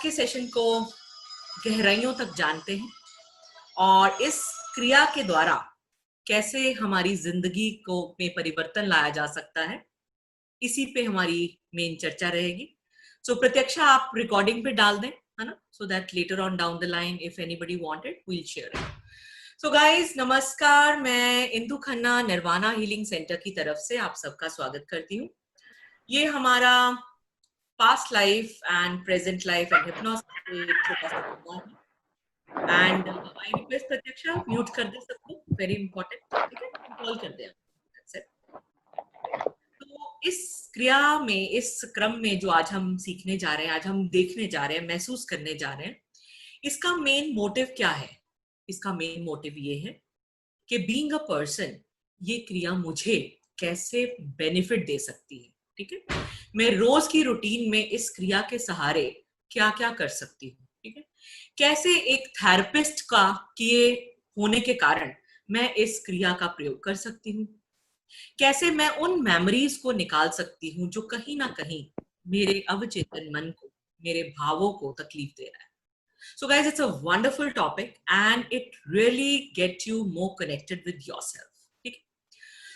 के सेशन को गहराइयों तक जानते हैं और इस क्रिया के द्वारा कैसे हमारी जिंदगी को में परिवर्तन लाया जा सकता है, इसी पे हमारी मेन चर्चा रहेगी। सो प्रत्यक्षा आप रिकॉर्डिंग पे डाल दें, है ना, so that later on down the line if anybody wanted we will share it. So guys, नमस्कार। मैं इंदु खन्ना निर्वाणा हीलिंग सेंटर की तरफ से आप सबका स्वागत करती हूँ। ये हमारा past life and present life and hypnosis एक छोटा सा प्रोग्राम है। एंड आई रिक्वेस्ट प्रत्यक्षा म्यूट कर दे सबको, वेरी इंपॉर्टेंट, ठीक है, कॉल कर दे। तो इस क्रिया में, इस क्रम में जो आज हम सीखने जा रहे हैं, आज हम देखने जा रहे हैं, महसूस करने जा रहे हैं, इसका मेन मोटिव क्या है? इसका मेन मोटिव ये है कि बीइंग अ पर्सन ये क्रिया मुझे कैसे बेनिफिट दे सकती है। ठीक है, मैं रोज की रूटीन में इस क्रिया के सहारे क्या क्या कर सकती हूँ। ठीक है, कैसे एक थेरेपिस्ट का किए होने के कारण मैं इस क्रिया का प्रयोग कर सकती हूँ, कैसे मैं उन मेमोरीज को निकाल सकती हूँ जो कहीं ना कहीं मेरे अवचेतन मन को, मेरे भावों को तकलीफ दे रहा है। So guys, it's a wonderful topic and it really gets you more connected with yourself. ठीक है?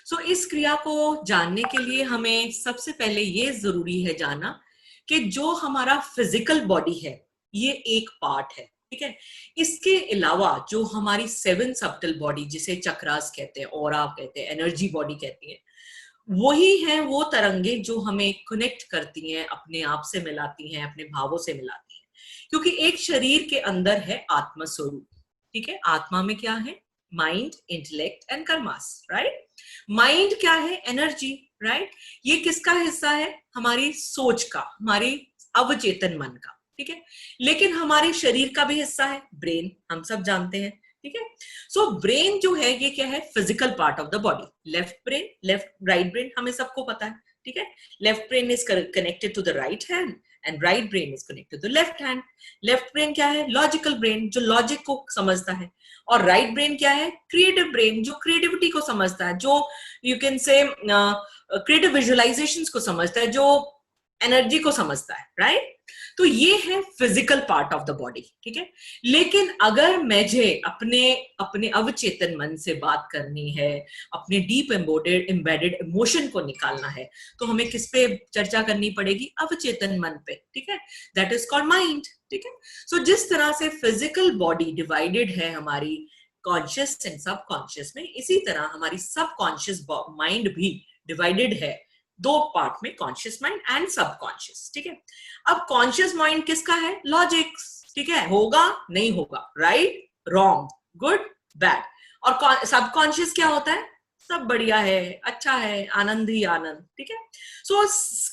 So इस क्रिया को जानने के लिए हमें सबसे पहले ये जरूरी है जानना कि जो हमारा फिजिकल बॉडी है ये एक पार्ट है। ठीक है, इसके अलावा जो हमारी 7 सबटल बॉडी, जिसे चक्रास कहते हैं, ऑरा कहते हैं, एनर्जी बॉडी कहती है, वही है वो तरंगे जो हमें कनेक्ट करती हैं, अपने आप से मिलाती हैं, अपने भावों से मिलाती हैं। क्योंकि एक शरीर के अंदर है आत्मा स्वरूप। ठीक है, आत्मा में क्या है? Mind, intellect and karmas, right. Mind क्या है? Energy, right. ये किसका हिस्सा है? हमारी सोच का, हमारी अवचेतन मन का। ठीक है, लेकिन हमारे शरीर का भी हिस्सा है ब्रेन, हम सब जानते हैं। ठीक है, सो ब्रेन जो है ये क्या है? Physical part of the body. Left brain, left right brain हमें सबको पता है। ठीक है, left brain is connected to the right hand and right brain is connected to the left hand. Left brain क्या है? लॉजिकल ब्रेन, जो logic को समझता है। और राइट ब्रेन क्या है? क्रिएटिव ब्रेन, जो क्रिएटिविटी को समझता है, जो you can say creative visualisations को समझता है, जो एनर्जी को समझता है, राइट। तो ये है physical part of the body. ठीक है, लेकिन अगर मुझे अपने अपने अवचेतन मन से बात करनी है, अपने डीप एम्बेडेड इमोशन को निकालना है, तो हमें किस पे चर्चा करनी पड़ेगी? अवचेतन मन पे। ठीक है, दैट इज कॉल्ड माइंड। ठीक है, सो जिस तरह से फिजिकल बॉडी डिवाइडेड है हमारी कॉन्शियस एंड सबकॉन्शियस में, इसी तरह हमारी सबकॉन्शियस माइंड भी डिवाइडेड है दो पार्ट में, कॉन्शियस माइंड एंड सबकॉन्शियस। ठीक है, अब कॉन्शियस माइंड किसका है? लॉजिक्स। ठीक है, होगा नहीं होगा, राइट रॉन्ग, गुड बैड। और सबकॉन्शियस क्या होता है? सब बढ़िया है, अच्छा है, आनंद ही आनंद। ठीक है, सो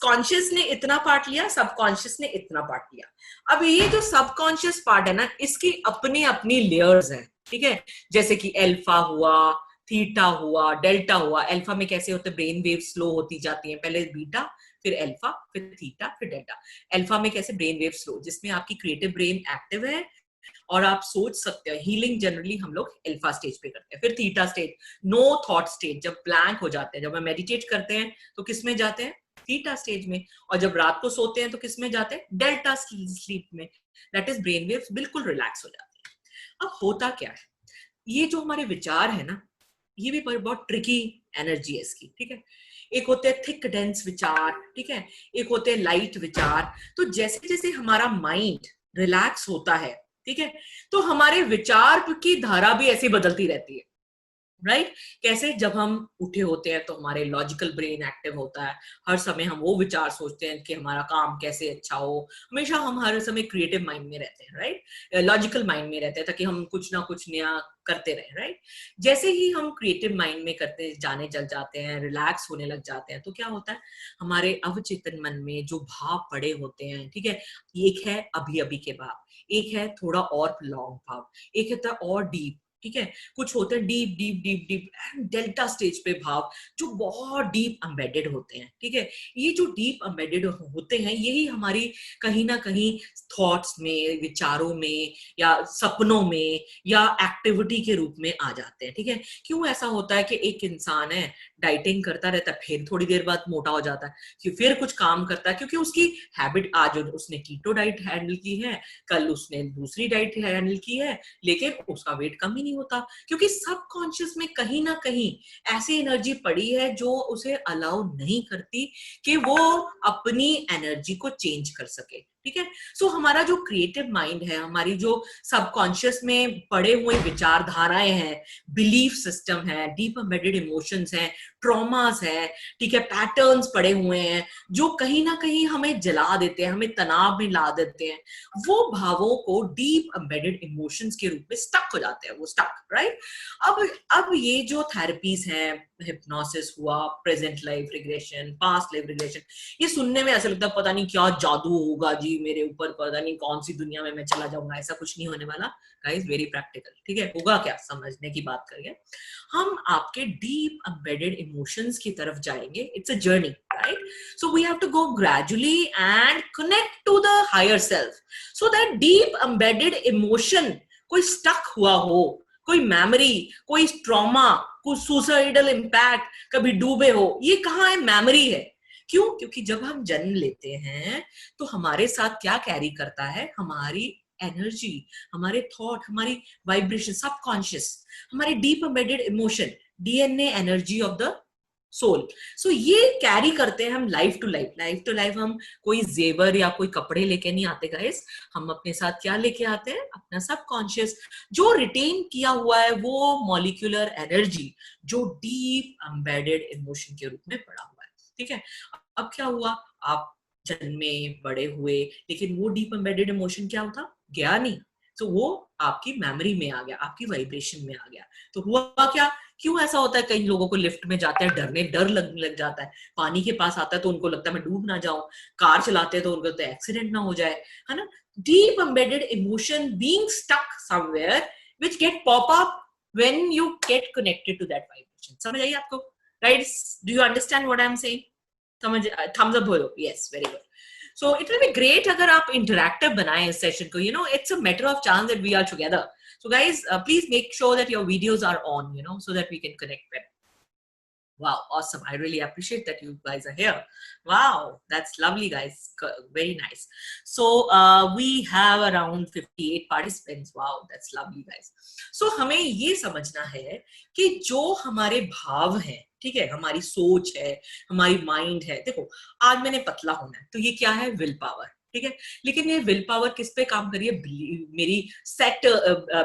कॉन्शियस ने इतना पार्ट लिया, सबकॉन्शियस ने इतना पार्ट लिया। अब ये जो सबकॉन्शियस पार्ट है ना, इसकी अपनी अपनी लेयर्स हैं। ठीक है, जैसे कि एल्फा हुआ, थीटा हुआ, डेल्टा हुआ। एल्फा में कैसे होते? ब्रेन वेव स्लो होती जाती है, पहले बीटा, फिर एल्फा, फिर थीटा, फिर डेल्टा। एल्फा में कैसे? ब्रेन वेव स्लो, जिसमें आपकी क्रिएटिव ब्रेन एक्टिव है और आप सोच सकते हो। हीलिंग जनरली हम लोग एल्फा स्टेज पे करते हैं। फिर theta stage, no thought stage, जब ब्लैंक हो जाते हैं, जब हम मेडिटेट करते हैं तो किस में जाते हैं? थीटा स्टेज में। और जब रात को सोते हैं तो किस में जाते हैं? डेल्टा स्लीप में, दैट इज ब्रेन वेव्स बिल्कुल रिलैक्स हो जाती है। अब होता क्या है? ये जो हमारे विचार है ना, ये भी बहुत ट्रिकी एनर्जी है इसकी। ठीक है, एक होते हैं थिक डेंस विचार, ठीक है, एक होते हैं लाइट विचार। तो जैसे जैसे हमारा माइंड रिलैक्स होता है, ठीक है, तो हमारे विचार की धारा भी ऐसी बदलती रहती है, राइट। कैसे? जब हम उठे होते हैं तो हमारे लॉजिकल ब्रेन एक्टिव होता है, हर समय हम वो विचार सोचते हैं कि हमारा काम कैसे अच्छा हो। हमेशा हम हर समय क्रिएटिव माइंड में रहते हैं, राइट, लॉजिकल माइंड में रहते हैं, ताकि हम कुछ ना कुछ नया करते रहे, राइट। जैसे ही हम क्रिएटिव माइंड में करते जाने चल जाते हैं, रिलैक्स होने लग जाते हैं, तो क्या होता है? हमारे अवचेतन मन में जो भाव पड़े होते हैं, ठीक है, एक है अभी अभी के भाव, एक है थोड़ा और लॉन्ग भाव, एक है और डीप, ठीक है। कुछ होते हैं deep deep deep deep and delta stage पे भाव जो बहुत डीप एम्बेडेड होते हैं। ठीक है, ये जो डीप एम्बेडेड होते हैं यही हमारी कहीं ना कहीं थॉट्स में, विचारों में, या सपनों में, या एक्टिविटी के रूप में आ जाते हैं। ठीक है, क्यों ऐसा होता है कि एक इंसान है डाइटिंग करता रहता है, फिर थोड़ी देर बाद मोटा हो जाता है, कि फिर कुछ काम करता है, क्योंकि उसकी हैबिट, आज उसने कीटो डाइट हैंडल की है, कल उसने दूसरी डाइट हैंडल की है, लेकिन उसका वेट कम ही नहीं होता, क्योंकि सबकॉन्शियस में कहीं ना कहीं ऐसी एनर्जी पड़ी है जो उसे अलाउ नहीं करती कि वो अपनी एनर्जी को चेंज कर सके। ठीक है, सो हमारा जो क्रिएटिव माइंड है, हमारी जो सबकॉन्शियस में पड़े हुए विचारधाराएं हैं, बिलीफ सिस्टम है, डीप एम्बेडेड इमोशंस हैं, ट्रॉमास है, ठीक है, पैटर्न्स पड़े हुए हैं जो कहीं ना कहीं हमें जला देते हैं, हमें तनाव में ला देते हैं, वो भावों को डीप एम्बेडेड इमोशंस के रूप में स्टक हो जाते हैं, वो स्टक, राइट। अब ये जो थेरेपीज हैं, हिप्नोसिस हुआ, present life regression, past life regression, ये सुनने में ऐसा लगता है पता नहीं क्या जादू होगा जी मेरे ऊपर, पता नहीं कौन सी दुनिया में मैं चला जाऊंगा, ऐसा कुछ नहीं होने वाला गाइस, वेरी प्रैक्टिकल। ठीक है, होगा क्या, समझने की बात करिए, हम आपके डीप एम्बेडेड इमोशंस की तरफ जाएंगे। It's a journey, right. So we have to go gradually and connect to the higher self, so that deep embedded emotion, कोई स्टक हुआ हो, कोई मेमोरी, कोई ट्रॉमा, कुछ सुसाइडल इम्पैक्ट, कभी डूबे हो, ये कहाँ है, मेमोरी है। क्यों? क्योंकि जब हम जन्म लेते हैं तो हमारे साथ क्या कैरी करता है, हमारी एनर्जी, हमारे थॉट, हमारी वाइब्रेशन, सबकॉन्शियस, हमारे deep embedded emotion, DNA energy of the soul. So ये कैरी करते हैं हम life to life. Life to life हम कोई जेवर या कोई कपड़े लेके नहीं आते गाइस, हम अपने साथ क्या लेके आते हैं, अपना सबकॉन्शियस, जो रिटेन किया हुआ है वो मॉलिक्यूलर एनर्जी, जो डीप एम्बेडेड इमोशन के रूप में पड़ा हुआ है। ठीक है, अब क्या हुआ, आप जन्मे, बड़े हुए, लेकिन वो डीप एम्बेडेड इमोशन क्या होता, गया नहीं, तो वो आपकी मेमोरी में आ गया, आपकी वाइब्रेशन में आ गया। तो हुआ क्या, क्यों ऐसा होता है, कई लोगों को लिफ्ट में जाते हैं डरने, डर लगने लग जाता है, पानी के पास आता है तो उनको लगता है मैं डूब ना जाऊं, कार चलाते हैं तो उनको लगता है एक्सीडेंट ना हो जाए, है ना। Deep embedded emotion being stuck somewhere which get pop up when you get connected to that vibration. समझ आई आपको, right? Do you understand what I am saying? समझ, थम्स अप बोलो, yes, very good. So it will be great अगर आप interactive बनाएं इस session को, you know, it's a matter of chance that we are together. So guys, please make sure that your videos are on, you know, so that we can connect better. Wow, awesome. I really appreciate that you guys are here. Wow, that's lovely, guys. Very nice. So we have around 58 participants. Wow, that's lovely, guys. So हमें ये समझना है कि जो हमारे भाव हैं, ठीक है, हमारी सोच है, हमारी माइंड है। देखो, आज मैंने पतला होना है, तो ये क्या है, विल पावर। ठीक है, लेकिन ये विल पावर किस पे काम करिए, मेरी सेट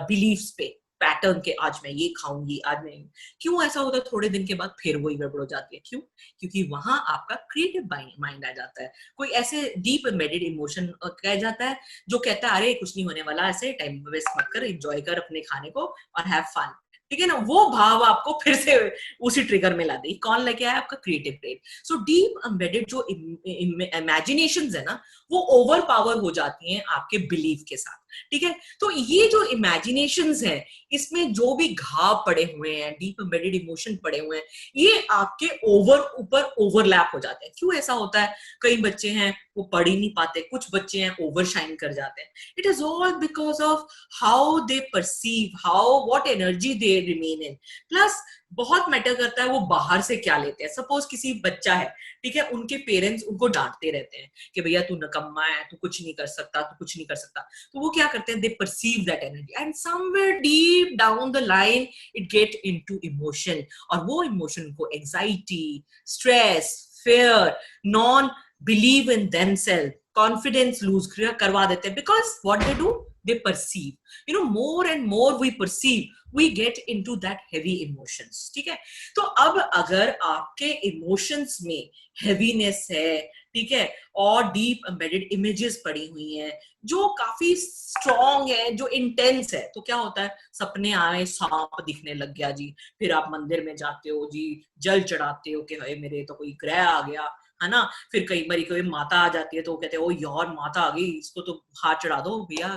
बिलीव्स पे, पैटर्न के, आज मैं ये खाऊंगी, आज मैं, क्यों ऐसा होता है, थोड़े दिन के बाद फिर वही गड़बड़ हो जाती है। क्यों? क्योंकि वहां आपका क्रिएटिव माइंड आ जाता है, कोई ऐसे डीप एम्बेडेड इमोशन कह जाता है जो कहता है अरे कुछ नहीं होने वाला, ऐसे टाइम वेस्ट मत कर, एंजॉय कर अपने खाने को और हैव फन। ठीक है ना, वो भाव आपको फिर से उसी ट्रिगर में ला दे। कौन लेके आया, आपका creative brain. So deep embedded जो इमेजिनेशंस है ना, वो ओवर पावर हो जाती हैं आपके बिलीफ के साथ। ठीक है, तो ये जो इमेजिनेशंस है, इसमें जो भी घाव पड़े हुए हैं, डीप एम्बेडेड इमोशन पड़े हुए हैं, ये आपके ऊपर ओवरलैप हो जाते हैं। क्यों ऐसा होता है, कई बच्चे हैं वो पढ़ ही नहीं पाते, कुछ बच्चे हैं ओवरशाइन कर जाते हैं। It is all because of how they perceive, how what energy they remain in. Plus बहुत मैटर करता है वो बाहर से क्या लेते हैं। सपोज किसी बच्चा है, ठीक है, उनके पेरेंट्स उनको डांटते रहते हैं कि भैया तू नकम्मा है, तू कुछ नहीं कर सकता, तू कुछ नहीं कर सकता, तो वो क्या करते हैं, they perceive that energy and somewhere deep down the line it get into emotion, और वो इमोशन को anxiety, stress, fear, non believe in themself, confidence lose करवा देते हैं। Because what they do, they perceive, you know, more and more we perceive, we get into that heavy emotions. ठीक है, तो अब अगर आपके इमोशंस में हेवीनेस है, ठीक है, और डीप एम्बेडेड इमेजेस पड़ी हुई हैं जो काफी स्ट्रॉन्ग है, जो इंटेंस है, तो क्या होता है, सपने आए, सांप दिखने लग गया जी, फिर आप मंदिर में जाते हो जी, जल चढ़ाते हो कि हाय मेरे तो कोई ग्रह आ गया, है ना। फिर कई बार कोई माता आ जाती है तो वो कहते हैं ओ यार माता आ गई, इसको तो हाथ चढ़ा दो भैया,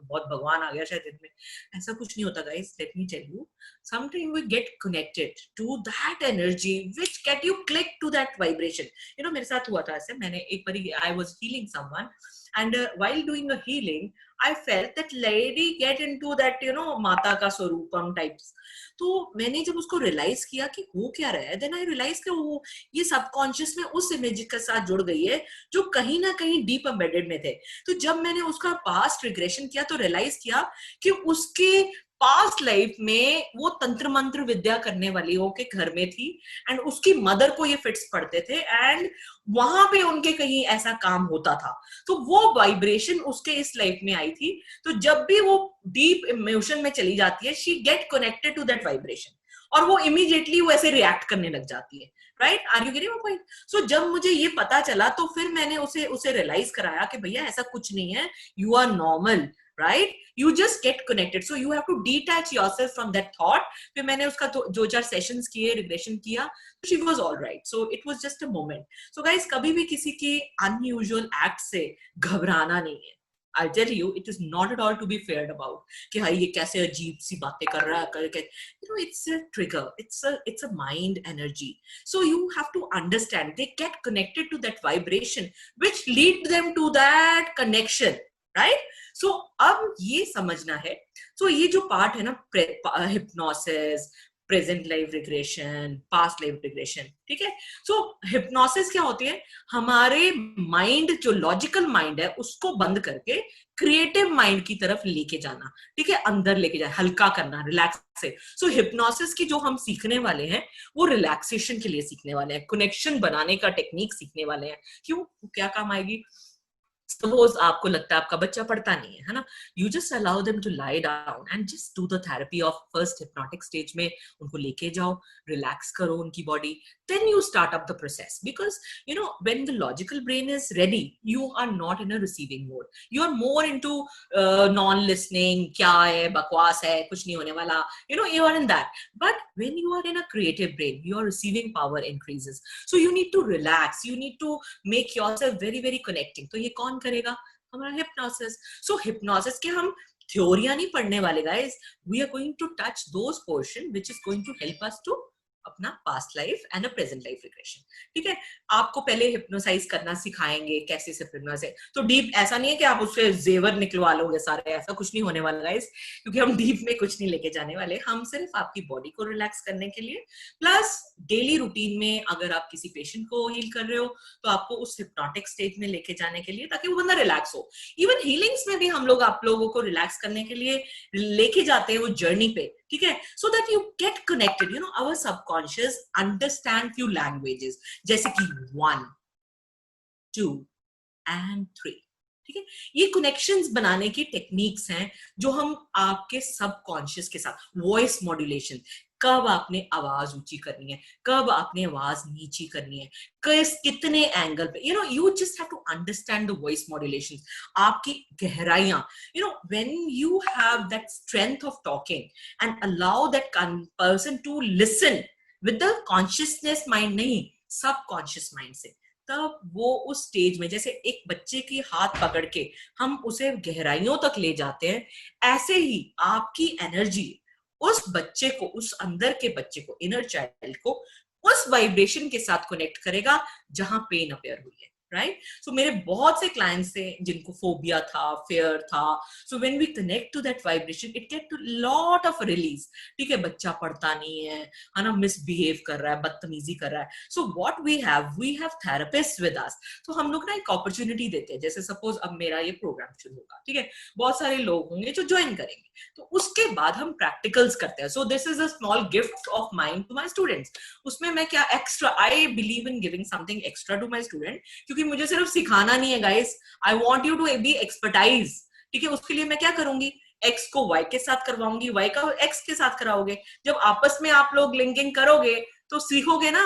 बहुत भगवान आ गया शायद इनमें। ऐसा कुछ नहीं होता guys, let me tell you, sometime we get connected to that energy which get you click to that vibration. You know मेरे साथ हुआ था ऐसे, मैंने एक बार I was healing someone and while doing a healing I felt that lady get into that माता का स्वरूपम types। तो मैंने जब उसको रियलाइज किया कि हो क्या रहा है, देन आई रियलाइज कि वो ये सबकॉन्शियस में उस इमेज के साथ जुड़ गई है जो कहीं ना कहीं डीप एम्बेडेड में थे। तो जब मैंने उसका पास्ट रिग्रेशन किया तो रियलाइज किया कि उसके पास्ट लाइफ में वो तंत्र मंत्र विद्या करने वाली के घर में थी एंड उसकी मदर को ये फिट्स पड़ते थे एंड वहां पे उनके कहीं ऐसा काम होता था, तो वो वाइब्रेशन उसके इस लाइफ में आई थी। तो जब भी वो डीप इमोशन में चली जाती है she get connected to that vibration और वो इमीडिएटली वो ऐसे रिएक्ट करने लग जाती है। Right, are you getting my point? So जब मुझे ये पता चला तो फिर मैंने उसे रियलाइज कराया कि भैया ऐसा कुछ नहीं है, you are normal, right? You just get connected, so you have to detach yourself from that thought। फिर मैंने उसका दो चार सेशंस किए, रिग्रेशन किया, she was all right, so it was just a moment। So guys, कभी भी किसी की unusual act से घबराना नहीं है। I'll tell you, it is not at all to be feared about कि हाँ ये कैसे अजीब सी बातें कर रहा है, you know, it's a trigger, it's a mind energy, so you have to understand they get connected to that vibration which lead them to that connection, right? सो अब ये समझना है, सो ये जो पार्ट है ना, hypnosis, present life regression, past life regression, ठीक है। सो हिप्नोसिस क्या होती है, हमारे माइंड जो लॉजिकल माइंड है उसको बंद करके क्रिएटिव माइंड की तरफ लेके जाना, ठीक है, अंदर लेके जाना, हल्का करना, रिलैक्स से। सो हिप्नोसिस की जो हम सीखने वाले हैं वो रिलैक्सेशन के लिए सीखने वाले हैं, कनेक्शन बनाने का टेक्निक सीखने वाले हैं। क्यों, क्या काम आएगी? सपोज आपको लगता है आपका बच्चा पढ़ता नहीं है ना, you just allow them to lie down and just do the therapy of first hypnotic stage में, उनको लेके जाओ, रिलैक्स करो उनकी body, then you start up the process. Because you know when the logical brain is ready you are not in a receiving mode, you are more into non listening, क्या है बकवास है, कुछ नहीं होने वाला, you are in that। But when you are in a creative brain, your receiving power increases, so you need to relax, you need to make yourself very very connecting। तो ये कौन करेगा? हमारा हिप्नोसिस। सो हिप्नोसिस के हम थ्योरियां नहीं पढ़ने वाले guys, we are going to touch those portion which is going to help us to अपना past life and a present life regression, ठीक है। आपको पहले हिप्नोसाइज करना सिखाएंगे, कैसे से हिप्नोसाइज, तो डीप ऐसा नहीं है कि आप उससे जेवर निकलवा लोगे सारे, ऐसा कुछ नहीं होने वाला गाइस, क्योंकि हम डीप में कुछ नहीं लेके जाने वाले, हम सिर्फ आपकी बॉडी को रिलैक्स करने के लिए, प्लस डेली रूटीन में अगर आप किसी पेशेंट को हील कर रहे हो तो आपको उस हिप्नोटिक स्टेज में लेके जाने के लिए, ताकि वो बंदा रिलैक्स हो। इवन हीलिंग्स में भी हम लोग आप लोगों को रिलैक्स करने के लिए लेके जाते हैं वो जर्नी पे, ठीक है, so that you get connected. You know our subconscious understand few languages, जैसे कि 1, 2 and 3, ठीक है। ये कनेक्शंस बनाने की टेक्निक्स हैं जो हम आपके सबकॉन्शियस के साथ, वॉइस मॉड्यूलेशन, कब आपने आवाज ऊंची करनी है, कब आपने आवाज नीची करनी है, कितने एंगल पे, you just have to understand the voice modulations, आपकी गहराइयां, when you have that strength of talking and allow that person to listen with the consciousness mind, नहीं subconscious mind से, तब वो उस स्टेज में, जैसे एक बच्चे की हाथ पकड़ के हम उसे गहराइयों तक ले जाते हैं, ऐसे ही आपकी एनर्जी उस बच्चे को, उस अंदर के बच्चे को, इनर चाइल्ड को उस वाइब्रेशन के साथ कनेक्ट करेगा जहां पेन अपेयर हुई है, राइट। सो मेरे बहुत से क्लाइंट्स थे जिनको फोबिया था, फियर था, so when we connect to that vibration it get to lot of release, ठीक है। बच्चा पढ़ता नहीं है ना, मिसबिहेव कर रहा है, बदतमीजी कर रहा है, so what we have therapist with us. तो हम लोग ना एक अपॉर्चुनिटी देते हैं, जैसे सपोज अब मेरा ये प्रोग्राम शुरू होगा, ठीक है, बहुत सारे लोग होंगे जो ज्वाइन करेंगे, तो उसके बाद हम प्रैक्टिकल्स करते हैं। So this is a small gift of mind to my students. उसमें मैं क्या extra, I believe in giving something extra to my student, क्योंकि मुझे सिर्फ सिखाना नहीं है guys, I want you to be expertise, ठीक है। उसके लिए मैं क्या करूंगी, एक्स को वाई के साथ करवाऊंगी, वाई का एक्स के साथ कराओगे, जब आपस में आप लोग लिंकिंग करोगे तो सीखोगे ना,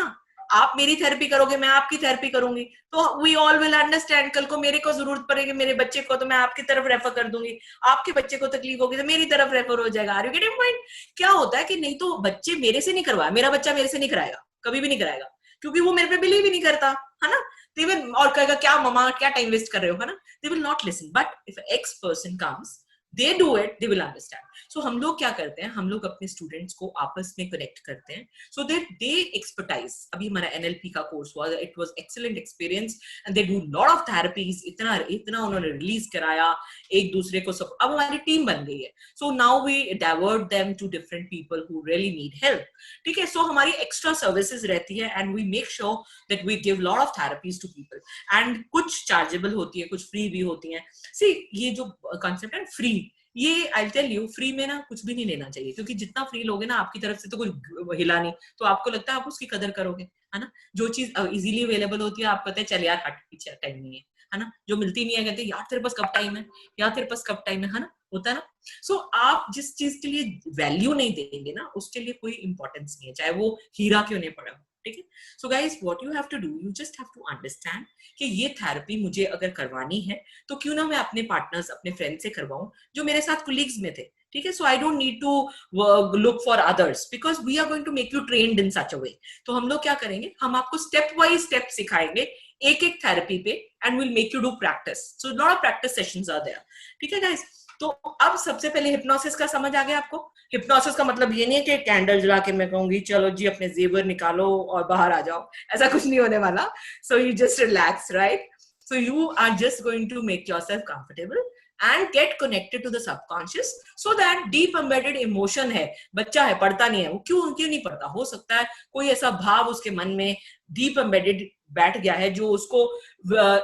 आप मेरी थेरेपी करोगे, मैं आपकी थेरेपी करूंगी, तो वी ऑल विल अंडरस्टैंड। कल को मेरे को जरूरत पड़ेगी मेरे बच्चे को, तो मैं आपकी तरफ रेफर कर दूंगी, आपके बच्चे को तकलीफ होगी तो मेरी तरफ रेफर हो जाएगा। Are you getting point? क्या होता है कि नहीं तो बच्चे मेरे से नहीं करवाए, मेरा बच्चा मेरे से नहीं कराएगा, कभी भी नहीं कराएगा, क्योंकि वो मेरे पे बिलीव ही नहीं करता, है ना। They will, और कहेगा क्या ममा क्या टाइम वेस्ट कर रहे हो, है ना। They will not listen. But if an X person comes, they do it, they will understand. So हम लोग क्या करते हैं, हम लोग अपने स्टूडेंट्स को आपस में कनेक्ट करते हैं, so that they expertise. अभी हमारा NLP का कोर्स हुआ, it was excellent experience and they do lot of therapies. इतना उन्होंने रिलीज कराया एक दूसरे को, सब अब हमारी टीम बन गई है. So now we divert them to different people who really need help. ठीक है, so हमारी एक्स्ट्रा सर्विसेज रहती है and we make sure that we give lot of therapies to people. And कुछ चार्जेबल होती है, कुछ फ्री भी होती हैं. See, ये जो कॉन्सेप्ट है फ्री, ये आई टेल यू, फ्री में ना कुछ भी नहीं लेना चाहिए, क्योंकि जितना फ्री लोगे ना आपकी तरफ से तो कुछ हिला नहीं, तो आपको लगता है आप उसकी कदर करोगे, है ना। जो चीज इजीली अवेलेबल होती है आप कहते हैं चल यार हट, पीछे टाइम नहीं है ना। जो मिलती नहीं है कहते हैं यार तेरे पास कब टाइम है, यार तेरे पास कब टाइम है ना, होता है ना। सो आप जिस चीज के लिए वैल्यू नहीं देंगे ना, उसके लिए कोई इंपॉर्टेंस नहीं है, चाहे वो हीरा क्यों नहीं पड़ा हो, ठीक है। So guys, what you have to do, you just have to understand कि ये थेरेपी मुझे अगर करवानी है तो क्यों ना मैं अपने पार्टनर्स, अपने फ्रेंड से करवाऊं जो मेरे साथ कोलीग्स में थे, ठीक है। So I don't need to look for others because we are going to make you trained in such a way. तो हम लोग क्या करेंगे, हम आपको स्टेप बाय स्टेप सिखाएंगे एक एक थेरेपी पे, and will make you do practice. So lot of practice sessions are there, ठीक है गाइस। तो अब सबसे पहले हिप्नोसिस का समझ आ गया आपको। हिप्नोसिस का मतलब ये नहीं है कि कैंडल जला के मैं कहूंगी चलो जी अपने जेवर निकालो और बाहर आ जाओ, ऐसा कुछ नहीं होने वाला। So you just relax, right. So you are just going to make yourself comfortable and get connected to the subconscious so that deep embedded emotion है, बच्चा है पढ़ता नहीं है, वो क्यों नहीं पढ़ता, हो सकता है कोई ऐसा भाव उसके मन में deep embedded बैठ गया है जो उसको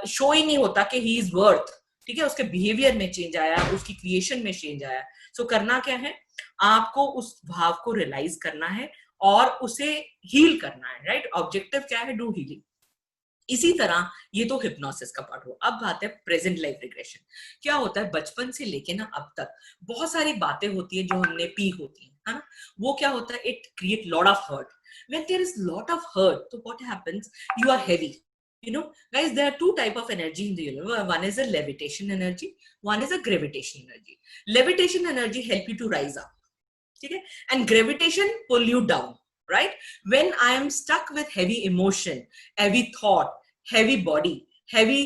शो ही नहीं होता कि he is worth, ठीक है। उसके बिहेवियर में चेंज आया, उसकी क्रिएशन में चेंज आया। सो करना क्या है, आपको उस भाव को रियलाइज करना है और उसे हील करना है, राइट। ऑब्जेक्टिव क्या है, डू हीलिंग। इसी तरह ये तो हिप्नोसिस का पार्ट हुआ। अब बात है प्रेजेंट लाइफ रिग्रेशन। क्या होता है, बचपन से लेके ना अब तक बहुत सारी बातें होती है जो हमने पी होती है ना। वो क्या होता है, it create lot of hurt. When there is lot of hurt, तो what happens, you are heavy. You know, guys, there are two type of energy in the universe. One is a levitation energy, one is a gravitation energy. Levitation energy help you to rise up, okay? And gravitation pull you down, right? When I am stuck with heavy emotion, heavy thought, heavy body, heavy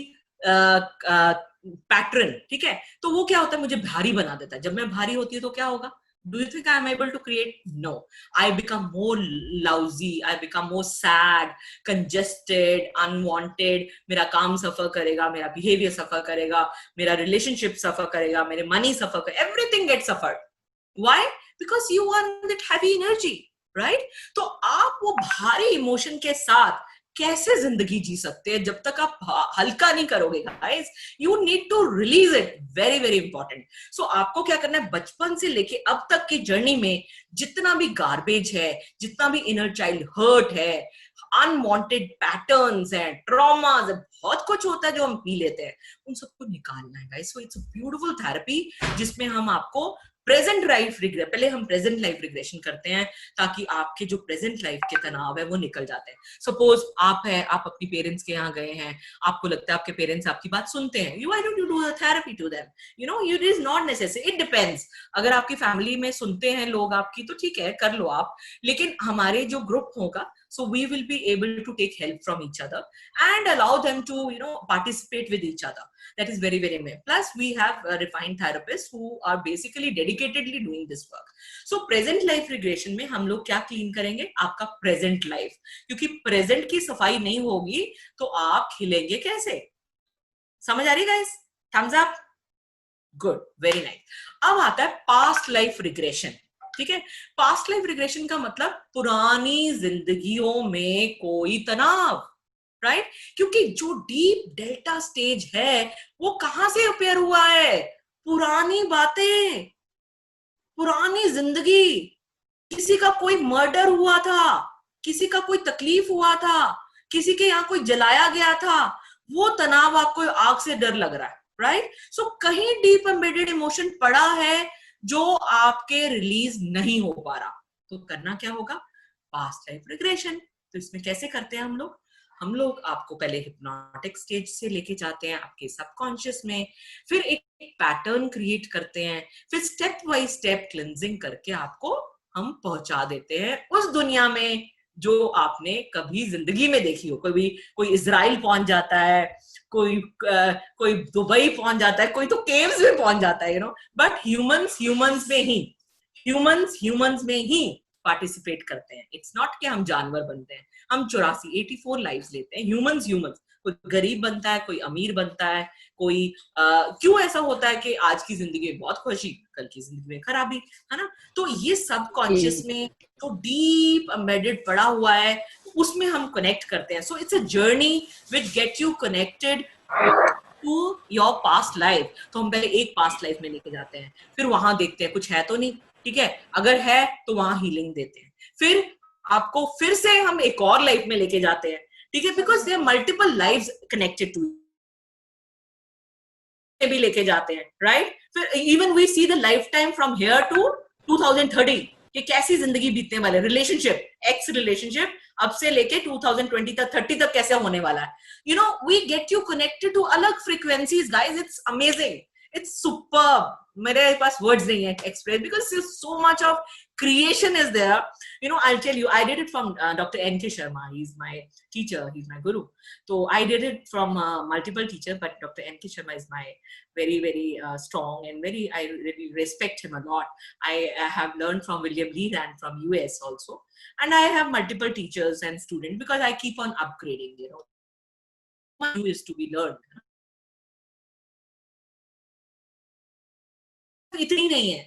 pattern, ठीक है, तो वो क्या होता है, मुझे भारी बना देता है। जब मैं भारी होती है तो क्या होगा, do you think I am able to create? No, I become more lousy, I become more sad, congested, unwanted. मेरा काम सफर करेगा, मेरा बिहेवियर सफर करेगा, मेरा रिलेशनशिप सफर करेगा, मेरे मनी सफर करेगा, everything gets suffered. Why? Because you are in that heavy energy, right? तो आप वो भारी इमोशन के साथ कैसे जिंदगी जी सकते हैं जब तक आप हल्का नहीं करोगे guys. You need to release it, very very important. So आपको क्या करना है, बचपन से लेके अब तक की जर्नी में जितना भी गार्बेज है, जितना भी इनर चाइल्ड हर्ट है, अनवांटेड पैटर्न्स हैं, ट्रॉमास, बहुत कुछ होता है जो हम पी लेते हैं, उन सबको निकालना है guys. So it's a beautiful therapy जिसमें हम आपको प्रेजेंट लाइफ रिग्रेशन, पहले हम प्रेजेंट लाइफ रिग्रेशन करते हैं ताकि आपके जो प्रेजेंट लाइफ के तनाव है वो निकल जाते हैं। सपोज आप अपनी पेरेंट्स के यहाँ गए हैं, आपको लगता है आपके पेरेंट्स आपकी बात सुनते हैं, you I don't do a therapy to them, you know, it is not necessary, it depends. अगर आपकी फैमिली में सुनते हैं लोग आपकी तो ठीक है, कर लो आप। लेकिन हमारे जो ग्रुप होगा, so we will be able to take help from each other and allow them to, you know, participate with each other. That is very very important. Plus we have refined therapists who are basically dedicatedly doing this work. So present life regression में हम लोग क्या clean करेंगे, आपका present life, क्योंकि present की सफाई नहीं होगी तो आप खिलेंगे कैसे। समझ आ रही guys? Thumbs up, good, very nice. अब आता है पास्ट लाइफ रिग्रेशन, ठीक है। पास्ट लाइफ रिग्रेशन का मतलब पुरानी जिंदगियों में कोई तनाव, राइट। क्योंकि जो डीप डेल्टा स्टेज है वो कहां से अपेयर हुआ है, पुरानी बातें, पुरानी जिंदगी। किसी का कोई मर्डर हुआ था, किसी का कोई तकलीफ हुआ था, किसी के यहाँ कोई जलाया गया था, वो तनाव आपको आग से डर लग रहा है, राइट। सो कहीं डीप एम्बेडेड इमोशन पड़ा है जो आपके रिलीज नहीं हो पा रहा, तो करना क्या होगा, पास्ट लाइफ रिग्रेशन। तो इसमें कैसे करते हैं हम लोग आपको पहले हिप्नोटिक स्टेज से लेके जाते हैं आपके सबकॉन्शियस में, फिर एक पैटर्न क्रिएट करते हैं, फिर स्टेप बाय स्टेप क्लिंजिंग करके आपको हम पहुंचा देते हैं उस दुनिया में जो आपने कभी जिंदगी में देखी हो। कोई इजराइल पहुंच जाता है, कोई दुबई पहुंच जाता है, कोई तो केव्स में पहुंच जाता है, बट ह्यूमंस में ही पार्टिसिपेट करते हैं। इट्स नॉट कि हम जानवर बनते हैं। हम 84 लाइव्स लेते हैं, ह्यूमंस। कोई गरीब बनता है, कोई अमीर बनता है, कोई क्यों ऐसा होता है कि आज की जिंदगी में बहुत खुशी, कल की जिंदगी में खराबी, है ना। तो ये सब कॉन्शियस में जो डीप एम्बेडेड पड़ा हुआ है, उसमें हम कनेक्ट करते हैं। So it's a journey which get you connected to your past life. तो हम पहले एक पास्ट लाइफ में लेके जाते हैं, फिर वहां देखते हैं कुछ है तो नहीं, ठीक है, अगर है तो वहां हीलिंग देते हैं, फिर आपको फिर से हम एक और लाइफ में लेके जाते हैं, ठीक है, because there multiple lives connected to भी लेके जाते हैं, राइट। फिर even we see the life time from here to 2030 कि कैसी जिंदगी बीतने वाले, रिलेशनशिप, एक्स रिलेशनशिप अब से लेके 2020 तक 30 तक कैसे होने वाला है। We get you connected to अलग frequencies guys, it's amazing, it's superb. मेरे पास वर्ड्स नहीं है express, because so much of creation is there. I'll tell you, I did it from Dr. N.K. Sharma. He's my teacher, he's my guru. So I did it from multiple teachers, but Dr. N.K. Sharma is my very, very strong, and I really respect him a lot. I have learned from William Lee and from US also. And I have multiple teachers and students because I keep on upgrading, What new is to be learned. इतनी नहीं है,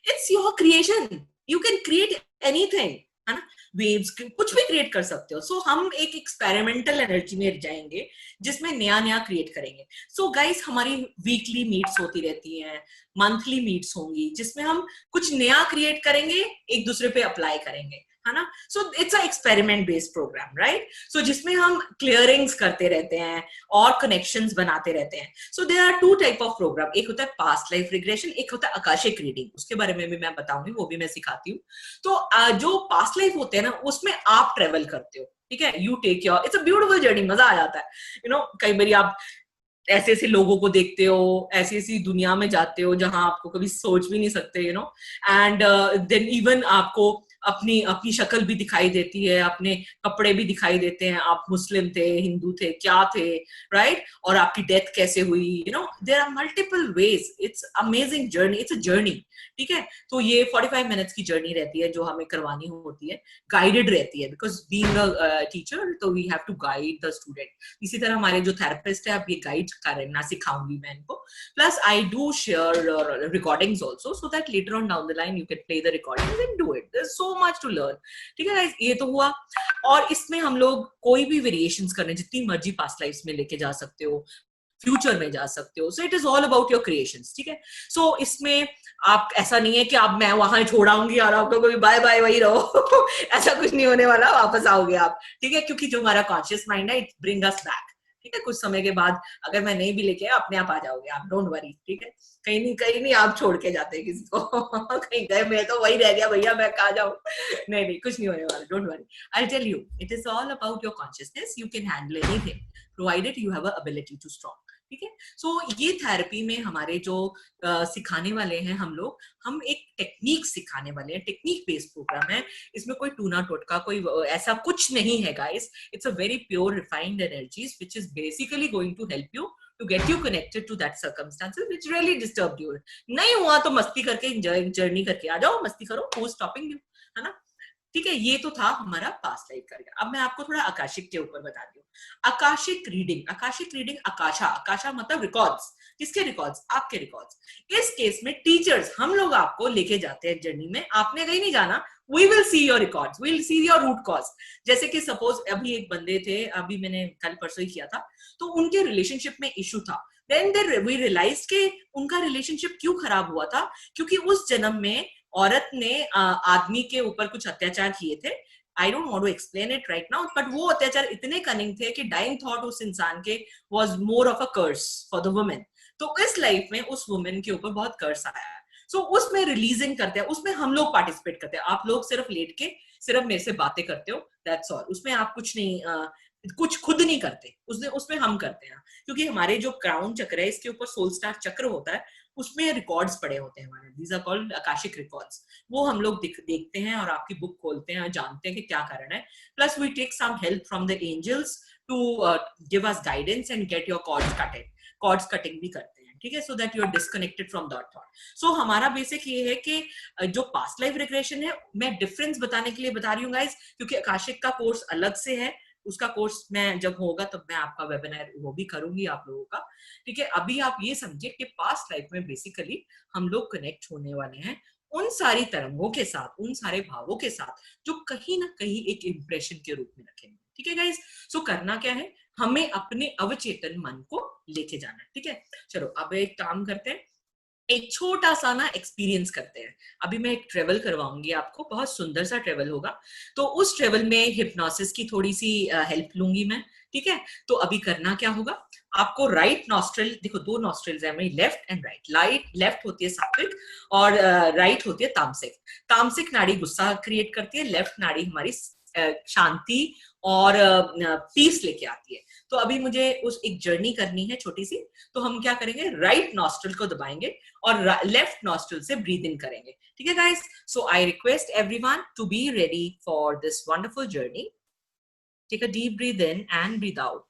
it's your creation, you can create anything, है ना। Waves कुछ भी create कर सकते हो। सो हम एक एक्सपेरिमेंटल एनर्जी में जाएंगे जिसमें नया नया क्रिएट करेंगे। सो गाइस, हमारी वीकली मीट्स होती रहती हैं, मंथली मीट्स होंगी, जिसमें हम कुछ नया क्रिएट करेंगे, एक दूसरे पे अप्लाई करेंगे, है ना। So it's a experiment based programme, right. So जिसमें हम क्लियरिंग्स करते रहते हैं और कनेक्शंस बनाते रहते हैं। So there are 2 type of program, एक होता है पास्ट लाइफ रिग्रेशन, एक होता है आकाशिक रीडिंग। उसके बारे में भी मैं बताऊंगी, वो भी मैं सिखाती हूँ। तो जो पास्ट लाइफ होते हैं ना, उसमें आप ट्रेवल करते हो, ठीक है, you take your, it's a beautiful journey, मजा आ जाता है। कई बार आप ऐसे ऐसे लोगों को देखते हो, ऐसी ऐसी दुनिया में जाते हो जहां आपको कभी सोच भी नहीं सकते, एंड देन इवन आपको अपनी अपनी शक्ल भी दिखाई देती है, अपने कपड़े भी दिखाई देते हैं, आप मुस्लिम थे, हिंदू थे, क्या थे, राइट, और आपकी डेथ कैसे हुई, there are multiple ways. It's amazing journey, it's a journey, ठीक है। तो ये 45 मिनट्स की जर्नी रहती है जो हमें करवानी होती है, गाइडेड रहती है, बिकॉज बीइंग अ टीचर तो we have to guide the student. इसी तरह हमारे जो थेरेपिस्ट है, आप ये गाइड करना सिखाऊंगी मैं इनको। Plus I do share recordings also, so that later on down the line you can play the recordings and do it. There is so much to learn, ठीक है गाइस। ये तो हुआ, और इसमें हम लोग कोई भी वेरिएशंस करने, जितनी मर्जी पास्ट लाइफ्स में लेके जा सकते हो, फ्यूचर में जा सकते हो। So it is all about your creations, ठीक है। सो इसमें आप, ऐसा नहीं है कि आप मैं वहां छोड़ाऊंगी और आपको कोई बाय बाय वही रहो ऐसा कुछ नहीं होने वाला, वापस आओगे आप, ठीक है, क्योंकि जो हमारा कॉन्शियस माइंड है, इट ब्रिंग अस बैक, ठीक है। कुछ समय के बाद अगर मैं नहीं भी लेके अपने आप आ जाओगे आप, डोंट वरी, ठीक है। कहीं नहीं आप छोड़ के जाते किसी को कहीं गए, मैं तो वही रह गया भैया, मैं कहा जाऊं नहीं, कुछ नहीं होने वाला, don't worry. I tell you, it is all about your consciousness, you can handle anything provided you have a ability to strong, ठीक है। सो ये थेरेपी में हमारे जो सिखाने वाले हैं हम एक टेक्निक सिखाने वाले हैं, टेक्निक बेस्ड प्रोग्राम है। इसमें कोई टूना टोटका, कोई ऐसा कुछ नहीं है guys. It's a very pure refined energies which is basically going to help you to get you connected to that circumstances which really disturbed you. नहीं हुआ तो मस्ती करके जर्नी करके आ जाओ, मस्ती करो, who's stopping you, है ना, ठीक है। ये तो था हमारा पास्ट लाइफ करियर। अब मैं आपको थोड़ा आकाशिक के ऊपर बताती हूँ। आकाशिक रीडिंग, आकाशा मतलब रिकॉर्ड्स। किसके रिकॉर्ड्स? आपके रिकॉर्ड्स। इस केस में टीचर्स, हम लोग आपको लेके जाते हैं जर्नी में, आपने कहीं नहीं जाना, we will see your records, we will see your root cause। जैसे कि सपोज अभी एक बंदे थे, अभी मैंने कल परसों ही किया था, तो उनके रिलेशनशिप में इशू था। Then we realized कि उनका रिलेशनशिप क्यों खराब हुआ था, क्योंकि उस जन्म में औरत ने आदमी के ऊपर कुछ अत्याचार किए थे। I don't want to explain it right now, but वो अत्याचार इतने कनिंग थे कि dying thought उस इंसान के was more of a curse for the woman। तो इस लाइफ में उस वुमेन के ऊपर बहुत कर्स आया है। सो उसमें रिलीजिंग करते हैं, उसमें हम लोग पार्टिसिपेट करते हैं। आप लोग सिर्फ लेट के सिर्फ मेरे से बातें करते हो, दैट्स ऑल। उसमें आप कुछ नहीं कुछ खुद नहीं करते, उसमें हम करते हैं, क्योंकि हमारे जो क्राउन चक्र है, इसके ऊपर सोल स्टार चक्र होता है, उसमें रिकॉर्ड्स पड़े होते हैं हमारे, these are called Akashic records. वो हम लोग देखते हैं और आपकी बुक खोलते हैं और जानते हैं कि क्या कारण है। Plus we take some help from the angels to give us guidance and get your cords cutted. Cords cutting भी करते हैं, ठीक है, so that you are disconnected from that thought. So हमारा बेसिक ये है कि जो पास्ट लाइफ रिग्रेशन है, मैं डिफरेंस बताने के लिए बता रही हूँ गाइस, क्योंकि आकाशिक का कोर्स अलग से है, उसका कोर्स मैं जब होगा तब मैं आपका वेबिनार वो भी करूंगी आप लोगों का, ठीक है। अभी आप ये समझिए कि पास्ट लाइफ में बेसिकली हम लोग कनेक्ट होने वाले हैं उन सारी तरंगों के साथ, उन सारे भावों के साथ जो कहीं ना कहीं एक इंप्रेशन के रूप में रखेंगे, ठीक है गाइस। सो करना क्या है, हमें अपने अवचेतन मन को लेके जाना है, ठीक है। चलो अब एक काम करते हैं, एक छोटा सा ना एक्सपीरियंस करते हैं। अभी मैं एक ट्रेवल करवाऊंगी आपको, बहुत सुंदर सा ट्रेवल होगा। तो उस ट्रेवल में हिप्नोसिस की थोड़ी सी हेल्प लूंगी मैं, ठीक है। तो अभी करना क्या होगा, आपको राइट नॉस्ट्रिल, देखो दो नॉस्ट्रिल्स है मेरी, लेफ्ट एंड राइट। लेफ्ट होती है सात्विक और राइट होती है तामसिक। तामसिक नाड़ी गुस्सा क्रिएट करती है, लेफ्ट नाड़ी हमारी शांति और पीस लेके आती है। तो अभी मुझे उस एक जर्नी करनी है छोटी सी। तो हम क्या करेंगे, राइट नॉस्ट्रिल को दबाएंगे और लेफ्ट नॉस्ट्रिल से ब्रीद इन करेंगे, ठीक है guys. So I request everyone to be ready for this wonderful journey. Take a deep breath in and breathe out.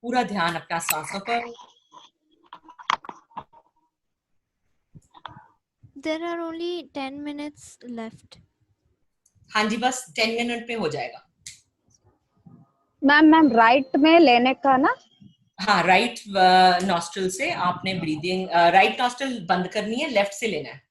पूरा ध्यान अपना सांसों पर। There are only 10 minutes left. हाँ जी, बस 10 मिनट में हो जाएगा। मैम राइट में लेने का ना? हाँ, राइट नॉस्ट्रिल से आपने ब्रीदिंग, राइट नॉस्ट्रिल बंद करनी है, लेफ्ट से लेना है।